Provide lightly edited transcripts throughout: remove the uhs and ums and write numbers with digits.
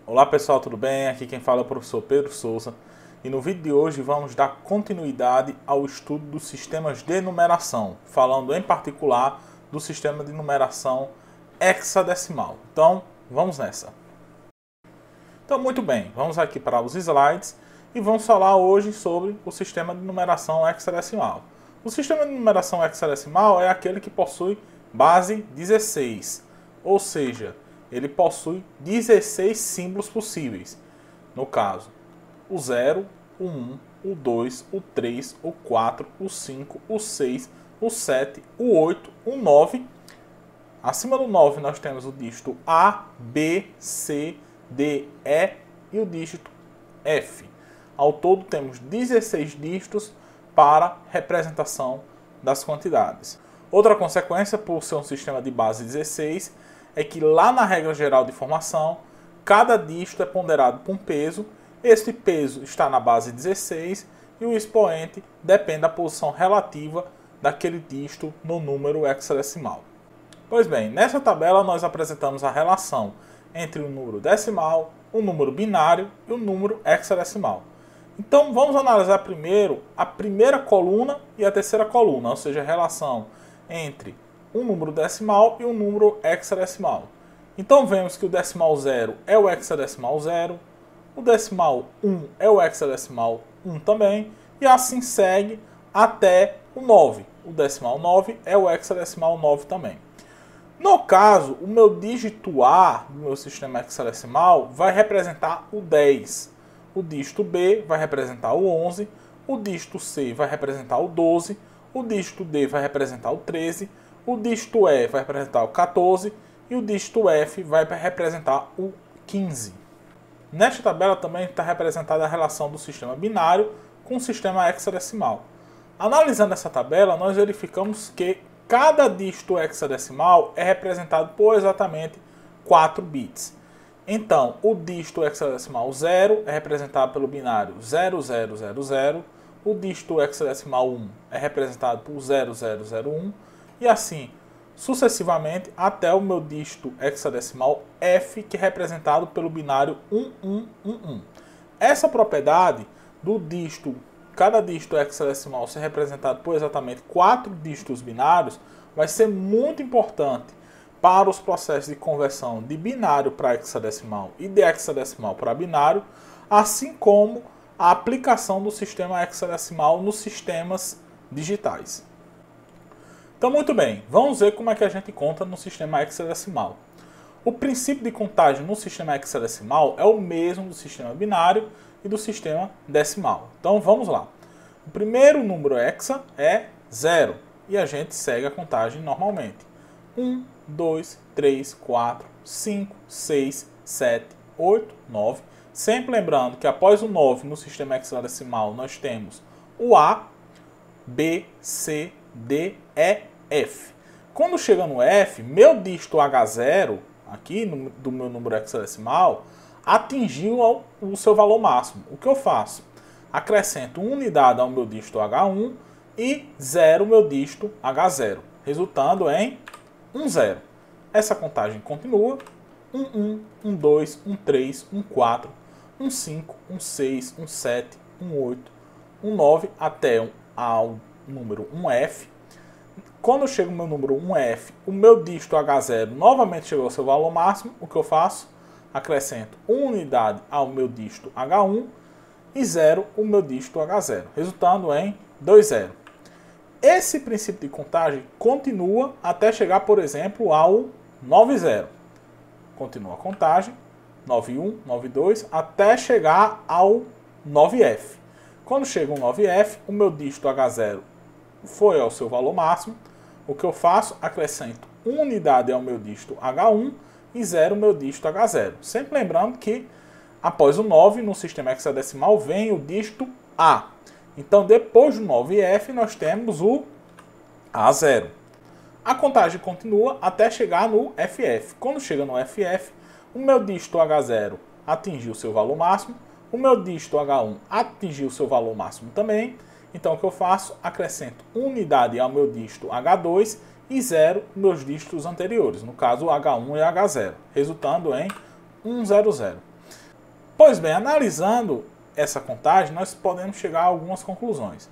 Olá pessoal, tudo bem? Aqui quem fala é o professor Pedro Souza e no vídeo de hoje vamos dar continuidade ao estudo dos sistemas de numeração, falando em particular do sistema de numeração hexadecimal. Então, vamos nessa. Então, muito bem, vamos aqui para os slides e vamos falar hoje sobre o sistema de numeração hexadecimal. O sistema de numeração hexadecimal é aquele que possui base 16, ou seja, ele possui 16 símbolos possíveis. No caso, o 0, o 1, o 2, o 3, o 4, o 5, o 6, o 7, o 8, o 9. Acima do 9 nós temos o dígito A, B, C, D, E e o dígito F. Ao todo temos 16 dígitos para representação das quantidades. Outra consequência, por ser um sistema de base 16, é que lá na regra geral de formação, cada dígito é ponderado por um peso. Este peso está na base 16 e o expoente depende da posição relativa daquele dígito no número hexadecimal. Pois bem, nessa tabela nós apresentamos a relação entre o número decimal, o número binário e o número hexadecimal. Então vamos analisar primeiro a primeira coluna e a terceira coluna, ou seja, a relação entre um número decimal e um número hexadecimal. Então vemos que o decimal 0 é o hexadecimal 0, o decimal 1 é o hexadecimal 1 também, e assim segue até o 9. O decimal 9 é o hexadecimal 9 também. No caso, o meu dígito A do meu sistema hexadecimal vai representar o 10, o dígito B vai representar o 11, o dígito C vai representar o 12, o dígito D vai representar o 13, o dígito E vai representar o 14 e o dígito F vai representar o 15. Nesta tabela também está representada a relação do sistema binário com o sistema hexadecimal. Analisando essa tabela, nós verificamos que cada dígito hexadecimal é representado por exatamente 4 bits. Então, o dígito hexadecimal 0 é representado pelo binário 0000, o dígito hexadecimal 1 é representado por 0001, e assim sucessivamente até o meu dígito hexadecimal F, que é representado pelo binário 1111. Essa propriedade do dígito, cada dígito hexadecimal ser representado por exatamente 4 dígitos binários, vai ser muito importante para os processos de conversão de binário para hexadecimal e de hexadecimal para binário, assim como a aplicação do sistema hexadecimal nos sistemas digitais. Então, muito bem, vamos ver como é que a gente conta no sistema hexadecimal. O princípio de contagem no sistema hexadecimal é o mesmo do sistema binário e do sistema decimal. Então, vamos lá. O primeiro número hexa é 0 e a gente segue a contagem normalmente. 1, 2, 3, 4, 5, 6, 7, 8, 9. Sempre lembrando que após o 9 no sistema hexadecimal nós temos o A, B, C, D, E, F. Quando chega no F, meu dígito H0, aqui do meu número hexadecimal, atingiu o seu valor máximo. O que eu faço? Acrescento 1 unidade ao meu dígito H1 e 0 meu dígito H0, resultando em 10. Essa contagem continua. 11, 12, 13, 14, 15, 16, 17, 18, 19 até ao número 1F. Quando chega o meu número 1F, o meu dígito H0 novamente chegou ao seu valor máximo. O que eu faço? Acrescento 1 unidade ao meu dígito H1 e 0 o meu dígito H0, resultando em 20. Esse princípio de contagem continua até chegar, por exemplo, ao 90. Continua a contagem, 91, 92, até chegar ao 9F. Quando chega o 9F, o meu dígito H0 foi ao seu valor máximo. O que eu faço? Acrescento 1 unidade ao meu dígito H1 e 0 meu dígito H0. Sempre lembrando que após o 9 no sistema hexadecimal vem o dígito A. Então depois do 9F nós temos o A0. A contagem continua até chegar no FF. Quando chega no FF, o meu dígito H0 atingiu o seu valor máximo, o meu dígito H1 atingiu o seu valor máximo também. Então o que eu faço? Acrescento 1 unidade ao meu dígito H2 e 0 meus dígitos anteriores, no caso H1 e H0, resultando em 100. Pois bem, analisando essa contagem, nós podemos chegar a algumas conclusões.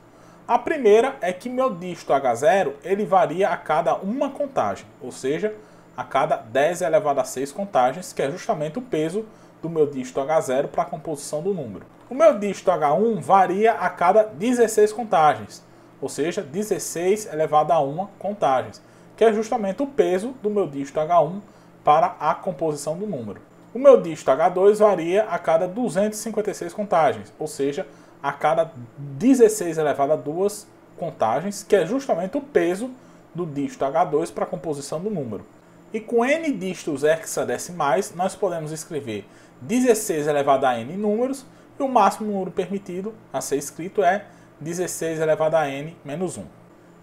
A primeira é que meu dígito H0 ele varia a cada uma contagem, ou seja, a cada 10 elevado a 6 contagens, que é justamente o peso do meu dígito H0 para a composição do número. O meu dígito H1 varia a cada 16 contagens, ou seja, 16 elevado a 1 contagens, que é justamente o peso do meu dígito H1 para a composição do número. O meu dígito H2 varia a cada 256 contagens, ou seja, a cada 16 elevado a 2 contagens, que é justamente o peso do dígito H2 para a composição do número. E com n dígitos hexadecimais, nós podemos escrever 16 elevado a n números, e o máximo número permitido a ser escrito é 16 elevado a n menos 1.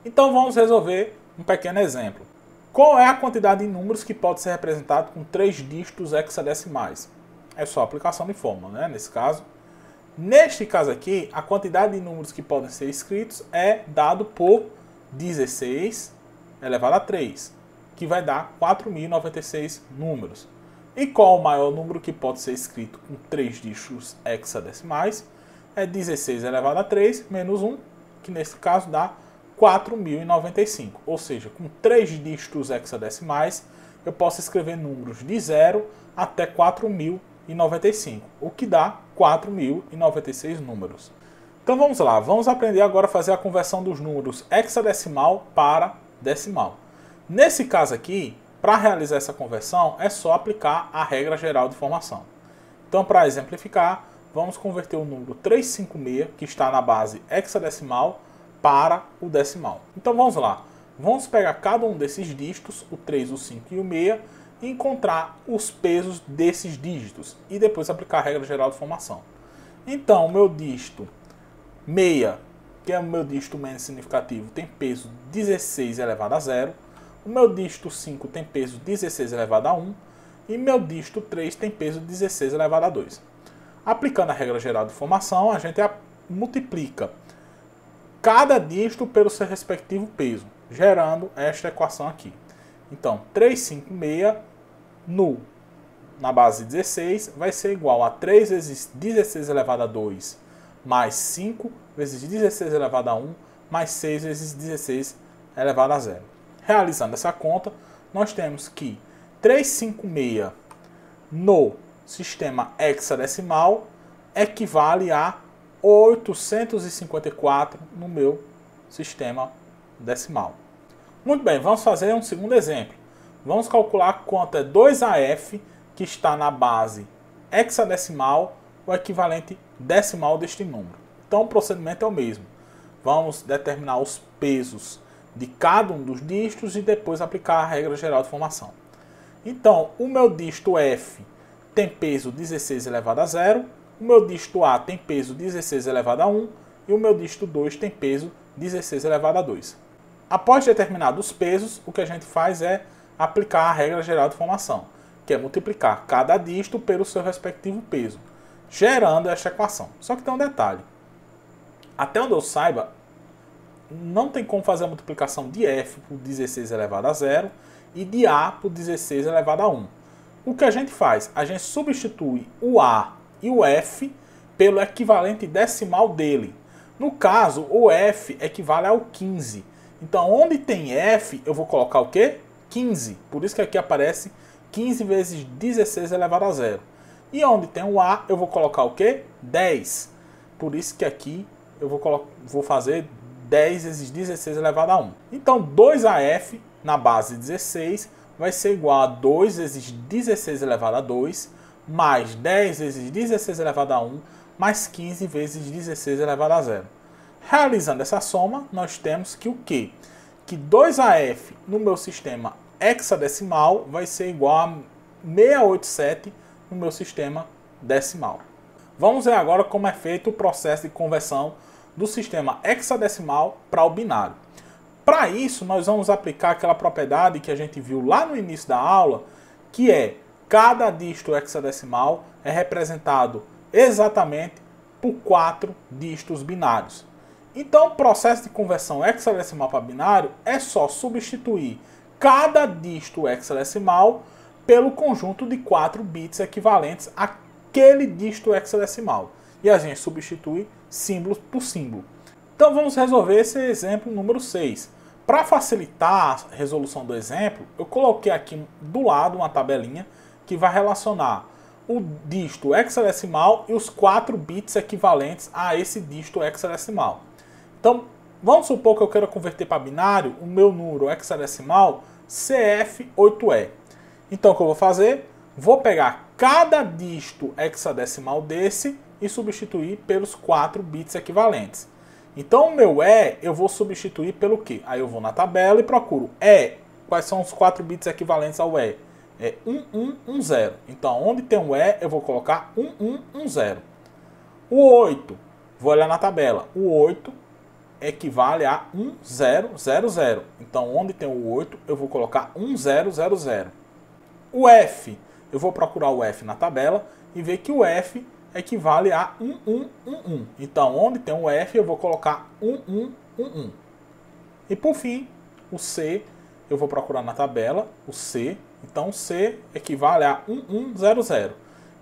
Então vamos resolver um pequeno exemplo. Qual é a quantidade de números que pode ser representado com 3 dígitos hexadecimais? É só aplicação de fórmula, né? Neste caso aqui, a quantidade de números que podem ser escritos é dado por 16 elevado a 3, que vai dar 4.096 números. E qual o maior número que pode ser escrito com 3 dígitos hexadecimais? É 16 elevado a 3 menos 1, que nesse caso dá 4.095. Ou seja, com 3 dígitos hexadecimais, eu posso escrever números de 0 até 4.095, o que dá 4.096 números. Então vamos lá, vamos aprender agora a fazer a conversão dos números hexadecimal para decimal. Nesse caso aqui, para realizar essa conversão, é só aplicar a regra geral de formação. Então, para exemplificar, vamos converter o número 356, que está na base hexadecimal, para o decimal. Então vamos lá, vamos pegar cada um desses dígitos, o 3, o 5 e o 6, e encontrar os pesos desses dígitos, e depois aplicar a regra geral de formação. Então, o meu dígito 6, que é o meu dígito menos significativo, tem peso 16 elevado a 0. O meu dígito 5 tem peso 16 elevado a 1. E meu dígito 3 tem peso 16 elevado a 2. Aplicando a regra geral de formação, a gente multiplica cada dígito pelo seu respectivo peso, gerando esta equação aqui. Então, 356 na base 16 vai ser igual a 3 vezes 16 elevado a 2 mais 5 vezes 16 elevado a 1 mais 6 vezes 16 elevado a 0. Realizando essa conta, nós temos que 356 no sistema hexadecimal equivale a 854 no meu sistema decimal. Muito bem, vamos fazer um segundo exemplo. Vamos calcular quanto é 2AF, que está na base hexadecimal, o equivalente decimal deste número. Então o procedimento é o mesmo. Vamos determinar os pesos de cada um dos dígitos e depois aplicar a regra geral de formação. Então, o meu dígito F tem peso 16 elevado a 0, o meu dígito A tem peso 16 elevado a 1 e o meu dígito 2 tem peso 16 elevado a 2. Após determinados pesos, o que a gente faz é aplicar a regra geral de formação, que é multiplicar cada dígito pelo seu respectivo peso, gerando esta equação. Só que tem um detalhe. Até onde eu saiba, não tem como fazer a multiplicação de F por 16 elevado a 0 e de A por 16 elevado a 1. O que a gente faz? A gente substitui o A e o F pelo equivalente decimal dele. No caso, o F equivale ao 15. Então, onde tem F, eu vou colocar o quê? 15. Por isso que aqui aparece 15 vezes 16 elevado a 0. E onde tem o A, eu vou colocar o quê? 10. Por isso que aqui eu vou fazer 10 vezes 16 elevado a 1. Então, 2AF na base 16 vai ser igual a 2 vezes 16 elevado a 2, mais 10 vezes 16 elevado a 1, mais 15 vezes 16 elevado a 0. Realizando essa soma, nós temos que o quê? Que 2AF no meu sistema hexadecimal vai ser igual a 687 no meu sistema decimal. Vamos ver agora como é feito o processo de conversão do sistema hexadecimal para o binário. Para isso, nós vamos aplicar aquela propriedade que a gente viu lá no início da aula, que é cada dígito hexadecimal é representado exatamente por 4 dígitos binários. Então, o processo de conversão hexadecimal para binário é só substituir cada dígito hexadecimal pelo conjunto de 4 bits equivalentes a aquele dígito hexadecimal. E a gente substitui símbolo por símbolo. Então vamos resolver esse exemplo número 6. Para facilitar a resolução do exemplo, eu coloquei aqui do lado uma tabelinha que vai relacionar o dígito hexadecimal e os 4 bits equivalentes a esse dígito hexadecimal. Então, vamos supor que eu queira converter para binário o meu número hexadecimal CF8E. Então, o que eu vou fazer? Vou pegar cada dígito hexadecimal desse e substituir pelos 4 bits equivalentes. Então, o meu E eu vou substituir pelo quê? Aí eu vou na tabela e procuro E. Quais são os 4 bits equivalentes ao E? É 1110. Então, onde tem um E, eu vou colocar 1110. O 8, vou olhar na tabela. O 8 equivale a 1000. Então, onde tem o 8, eu vou colocar 1000. O F, eu vou procurar o F na tabela e ver que o F equivale a 1111. Então, onde tem um F, eu vou colocar 1111. E por fim, o C, eu vou procurar na tabela o C. Então, C equivale a 1100.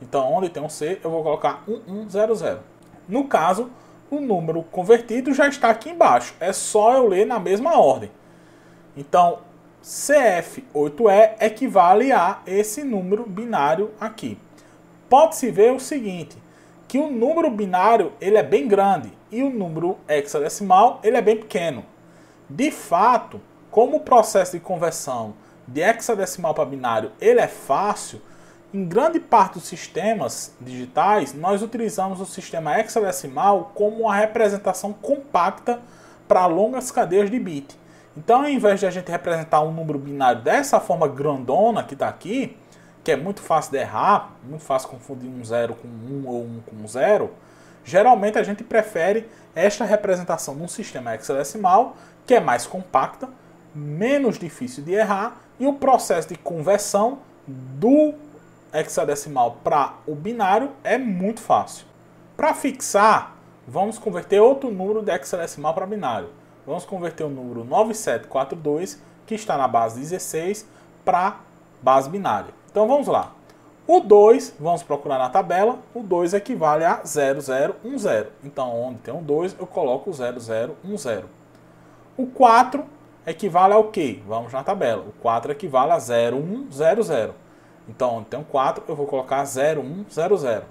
Então, onde tem um C, eu vou colocar 1100. No caso, o número convertido já está aqui embaixo. É só eu ler na mesma ordem. Então, CF8E equivale a esse número binário aqui. Pode-se ver o seguinte, que o número binário ele é bem grande e o número hexadecimal ele é bem pequeno. De fato, como o processo de conversão de hexadecimal para binário ele é fácil, em grande parte dos sistemas digitais nós utilizamos o sistema hexadecimal como uma representação compacta para longas cadeias de bit. Então, ao invés de a gente representar um número binário dessa forma grandona que está aqui, que é muito fácil de errar, muito fácil confundir um 0 com 1 ou 1 com 0, geralmente a gente prefere esta representação num sistema hexadecimal, que é mais compacta, menos difícil de errar, e o processo de conversão do hexadecimal para o binário é muito fácil. Para fixar, vamos converter outro número de hexadecimal para binário. Vamos converter o número 9742, que está na base 16, para base binária. Então vamos lá. O 2, vamos procurar na tabela, o 2 equivale a 0010. Então, onde tem um 2, eu coloco o 0010. O 4 equivale ao quê? Vamos na tabela. O 4 equivale a 0100. Então, onde tem um 4, eu vou colocar 0100.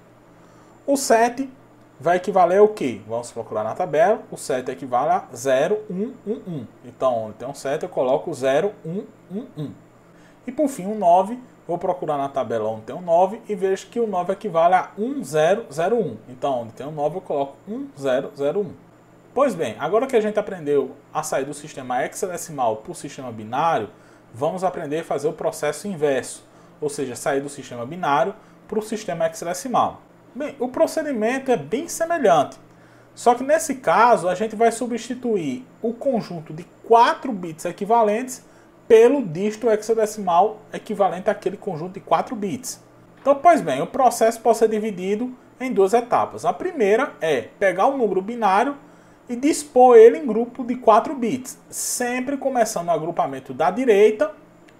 O 7 vai equivaler ao quê? Vamos procurar na tabela. O 7 equivale a 0111. Então, onde tem um 7, eu coloco 0111. E por fim, o 9, vou procurar na tabela onde tem um 9 e vejo que o 9 equivale a 1001. Então, onde tem um 9, eu coloco 1001. Pois bem, agora que a gente aprendeu a sair do sistema hexadecimal para o sistema binário, vamos aprender a fazer o processo inverso, ou seja, sair do sistema binário para o sistema hexadecimal. Bem, o procedimento é bem semelhante, só que nesse caso a gente vai substituir o conjunto de 4 bits equivalentes pelo dígito hexadecimal equivalente àquele conjunto de 4 bits. Então, pois bem, o processo pode ser dividido em duas etapas. A primeira é pegar o número binário e dispor ele em grupo de 4 bits, sempre começando o agrupamento da direita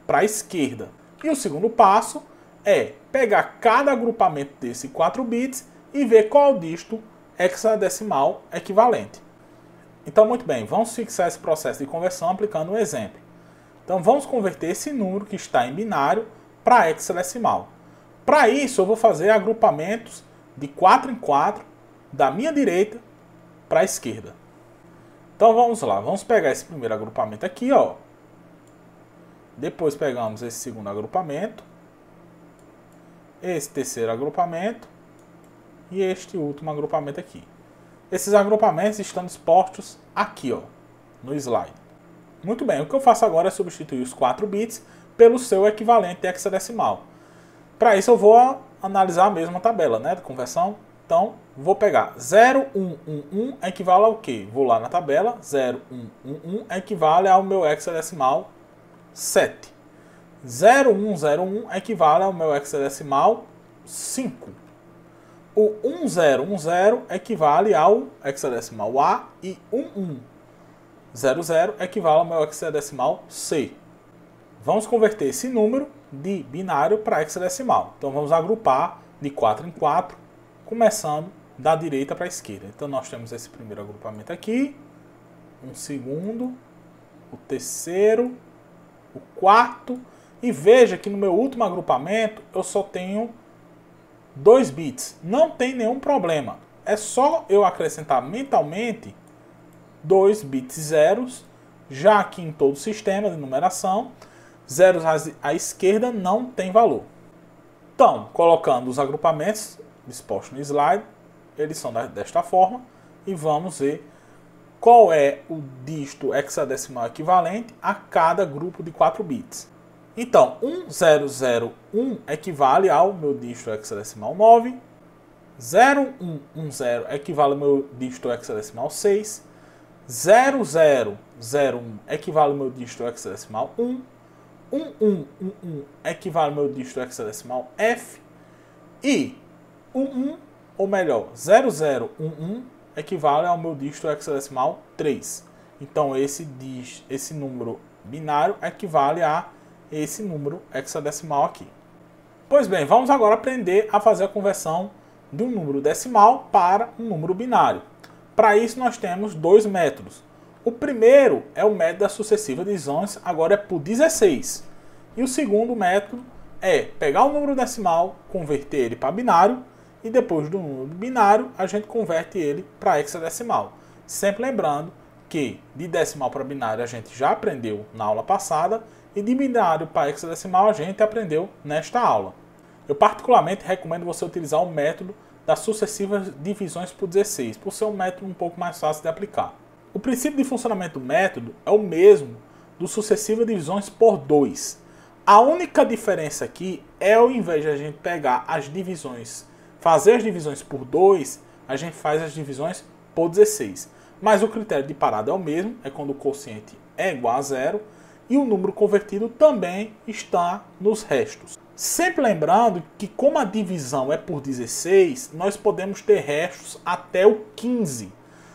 para a esquerda. E o segundo passo é pegar cada agrupamento desse 4 bits e ver qual é o dígito hexadecimal equivalente. Então, muito bem, vamos fixar esse processo de conversão aplicando um exemplo. Então, vamos converter esse número que está em binário para hexadecimal. Para isso, eu vou fazer agrupamentos de 4 em 4 da minha direita para a esquerda. Então, vamos lá. Vamos pegar esse primeiro agrupamento aqui, ó. Depois pegamos esse segundo agrupamento, esse terceiro agrupamento e este último agrupamento aqui. Esses agrupamentos estão dispostos aqui, ó, no slide. Muito bem, o que eu faço agora é substituir os 4 bits pelo seu equivalente hexadecimal. Para isso eu vou analisar a mesma tabela, né, de conversão. Então, vou pegar 0111 equivale ao quê? Vou lá na tabela, 0111 equivale ao meu hexadecimal 7. 0101 equivale ao meu hexadecimal 5. O 1010 equivale ao hexadecimal A e 1100 equivale ao meu hexadecimal C. Vamos converter esse número de binário para hexadecimal. Então vamos agrupar de 4 em 4, começando da direita para a esquerda. Então nós temos esse primeiro agrupamento aqui, um segundo, o terceiro, o quarto, e veja que no meu último agrupamento eu só tenho 2 bits. Não tem nenhum problema. É só eu acrescentar mentalmente 2 bits zeros, já que em todo o sistema de numeração, zeros à esquerda não tem valor. Então, colocando os agrupamentos dispostos no slide, eles são desta forma, e vamos ver qual é o dígito hexadecimal equivalente a cada grupo de 4 bits. Então, 1001 equivale ao meu dígito hexadecimal 9, 0110 equivale ao meu dígito hexadecimal 6, 0001 equivale ao meu dígito hexadecimal 1, 1111 equivale ao meu dígito hexadecimal F, e 11, ou melhor, 0011 equivale ao meu dígito hexadecimal 3. Então esse número binário equivale a esse número hexadecimal aqui. Pois bem, vamos agora aprender a fazer a conversão de um número decimal para um número binário. Para isso nós temos 2 métodos. O primeiro é o método das sucessivas divisões, agora é por 16. E o segundo método é pegar o número decimal, converter ele para binário, e depois do número binário a gente converte ele para hexadecimal. Sempre lembrando que de decimal para binário a gente já aprendeu na aula passada, e de binário para hexadecimal a gente aprendeu nesta aula. Eu particularmente recomendo você utilizar o método das sucessivas divisões por 16, por ser um método um pouco mais fácil de aplicar. O princípio de funcionamento do método é o mesmo do sucessivas divisões por 2. A única diferença aqui é, ao invés de a gente pegar as divisões, fazer as divisões por 2, a gente faz as divisões por 16. Mas o critério de parada é o mesmo, é quando o quociente é igual a 0, e o número convertido também está nos restos. Sempre lembrando que, como a divisão é por 16, nós podemos ter restos até o 15.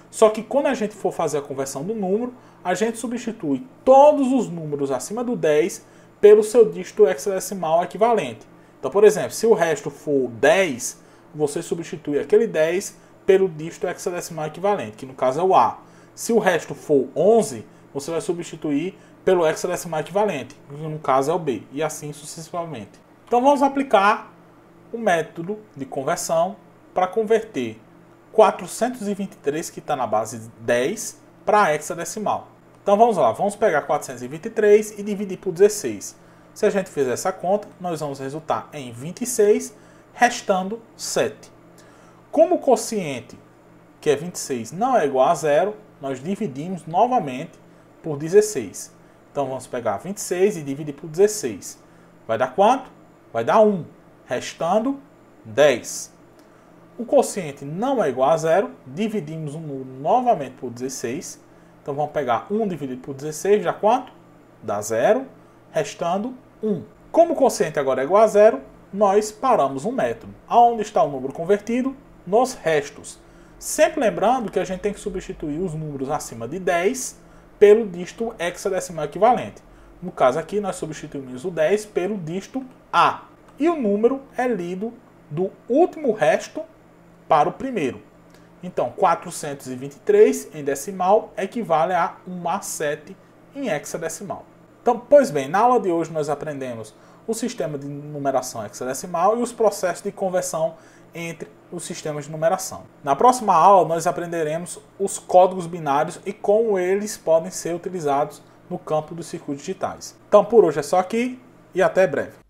Só que quando a gente for fazer a conversão do número, a gente substitui todos os números acima do 10 pelo seu dígito hexadecimal equivalente. Então, por exemplo, se o resto for 10, você substitui aquele 10 pelo dígito hexadecimal equivalente, que no caso é o A. Se o resto for 11, você vai substituir pelo hexadecimal equivalente, que no caso é o B, e assim sucessivamente. Então vamos aplicar o método de conversão para converter 423, que está na base 10, para hexadecimal. Então vamos lá, vamos pegar 423 e dividir por 16. Se a gente fizer essa conta, nós vamos resultar em 26, restando 7. Como o quociente, que é 26, não é igual a 0, nós dividimos novamente por 16. Então vamos pegar 26 e dividir por 16. Vai dar quanto? Vai dar 1, restando 10. O quociente não é igual a 0, dividimos o número novamente por 16. Então vamos pegar 1 dividido por 16, dá quanto? Dá 0, restando 1. Como o quociente agora é igual a 0, nós paramos um método. Aonde está o número convertido? Nos restos. Sempre lembrando que a gente tem que substituir os números acima de 10 pelo dígito hexadecimal equivalente. No caso aqui, nós substituímos o 10 pelo dígito A. E o número é lido do último resto para o primeiro. Então, 423 em decimal equivale a 1/7 em hexadecimal. Então, pois bem, na aula de hoje nós aprendemos o sistema de numeração hexadecimal e os processos de conversão entre os sistemas de numeração. Na próxima aula nós aprenderemos os códigos binários e como eles podem ser utilizados no campo dos circuitos digitais. Então por hoje é só aqui e até breve.